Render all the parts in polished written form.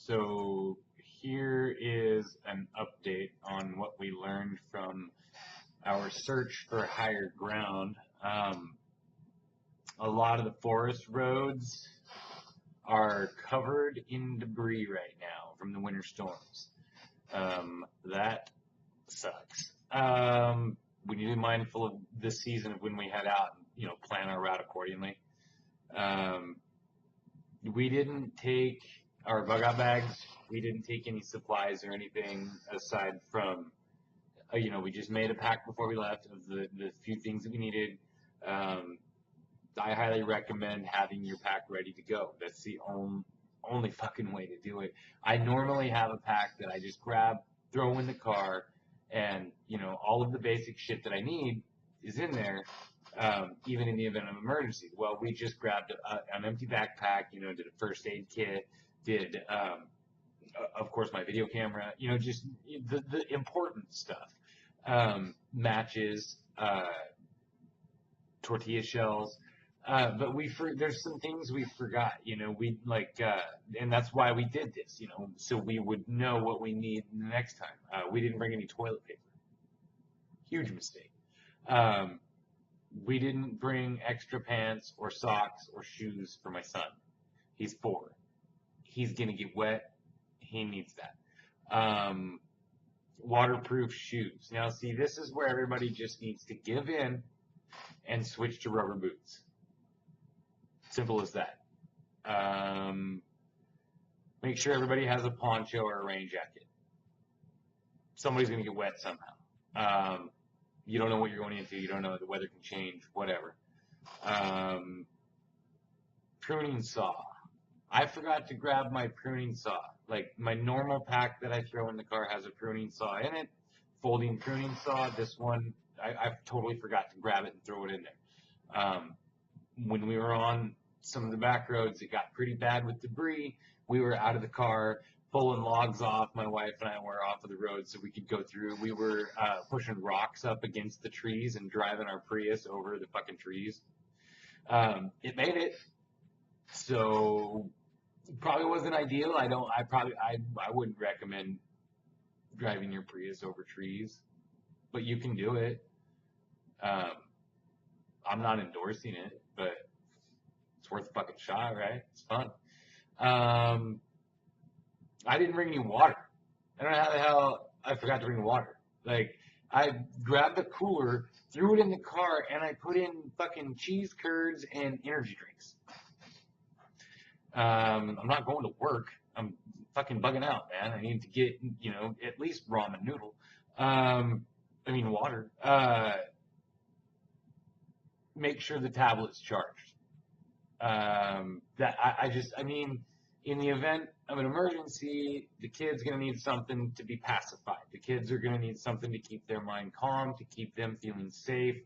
So here is an update on what we learned from our search for higher ground. A lot of the forest roads are covered in debris right now from the winter storms. That sucks. We need to be mindful of this season of when we head out and, plan our route accordingly. We didn't take our bug out bags. We didn't take any supplies or anything aside from, we just made a pack before we left of the few things that we needed. I highly recommend having your pack ready to go. That's the only fucking way to do it. I normally have a pack that I just grab, throw in the car, and, all of the basic shit that I need is in there, even in the event of emergency. Well, we just grabbed an empty backpack, did a first aid kit, did, of course, my video camera, just the important stuff. Matches, tortilla shells. But there's some things we forgot, and that's why we did this, so we would know what we need the next time. We didn't bring any toilet paper. Huge mistake. We didn't bring extra pants or socks or shoes for my son. He's 4. He's going to get wet. He needs that. Waterproof shoes. Now, see, this is where everybody just needs to give in and switch to rubber boots. Simple as that. Make sure everybody has a poncho or a rain jacket. Somebody's going to get wet somehow. You don't know what you're going into. You don't know. The weather can change, whatever. Pruning saw. I forgot to grab my pruning saw. Like, my normal pack that I throw in the car has a pruning saw in it. Folding pruning saw. This one, I totally forgot to grab it and throw it in there. When we were on some of the back roads, it got pretty bad with debris. We were out of the car, pulling logs off. My wife and I were off of the road so we could go through. We were pushing rocks up against the trees and driving our Prius over the fucking trees. It made it. So probably wasn't ideal. I wouldn't recommend driving your Prius over trees, but you can do it. I'm not endorsing it, but it's worth a fucking shot, right? It's fun. I didn't bring any water. I don't know how the hell I forgot to bring water. Like, I grabbed the cooler, threw it in the car, and I put in fucking cheese curds and energy drinks. I'm not going to work. I'm fucking bugging out, man. I need to get, at least ramen noodle. Water. Make sure the tablet's charged. In the event of an emergency, the kid's going to need something to be pacified. The kids are going to need something to keep their mind calm, to keep them feeling safe,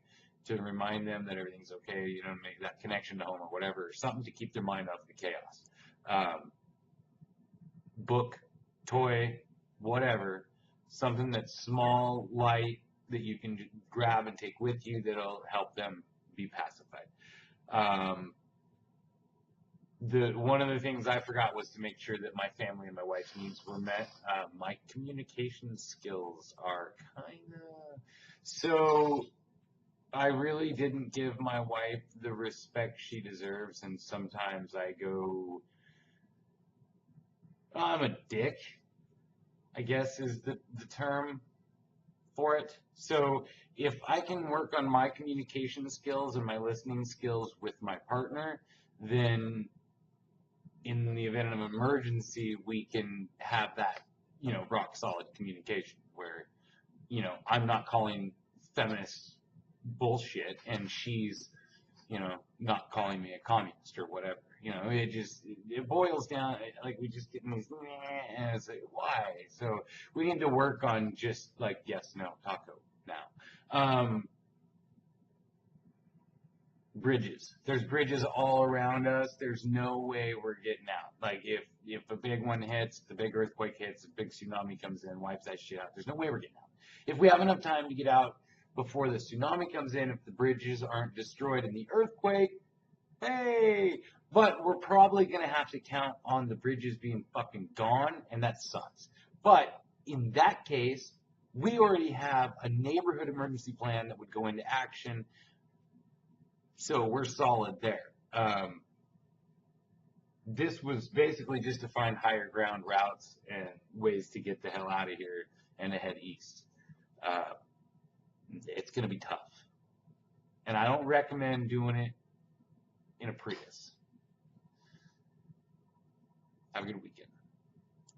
to remind them that everything's okay, make that connection to home or whatever, something to keep their mind off the chaos. Book, toy, whatever, something that's small, light, that you can grab and take with you that'll help them be pacified. One of the things I forgot was to make sure that my family and my wife's needs were met. My communication skills are so I really didn't give my wife the respect she deserves, and sometimes I go, I'm a dick, I guess is the term for it. So if I can work on my communication skills and my listening skills with my partner, then in the event of an emergency, we can have that, rock solid communication where, I'm not calling feminist bullshit and she's, not calling me a communist or whatever. It boils down, like, we just get in these, and it's like, why? So we need to work on just like, yes, no, taco now. Bridges. There's bridges all around us. There's no way we're getting out. Like, if a big one hits, the big earthquake hits, a big tsunami comes in, wipes that shit out. There's no way we're getting out. If we have enough time to get out before the tsunami comes in, if the bridges aren't destroyed in the earthquake, hey, But we're probably going to have to count on the bridges being fucking gone, and that sucks. But in that case, we already have a neighborhood emergency plan that would go into action, so we're solid there. This was basically just to find higher ground routes and ways to get the hell out of here and to head east. Uh, it's going to be tough. And I don't recommend doing it in a Prius. Have a good weekend.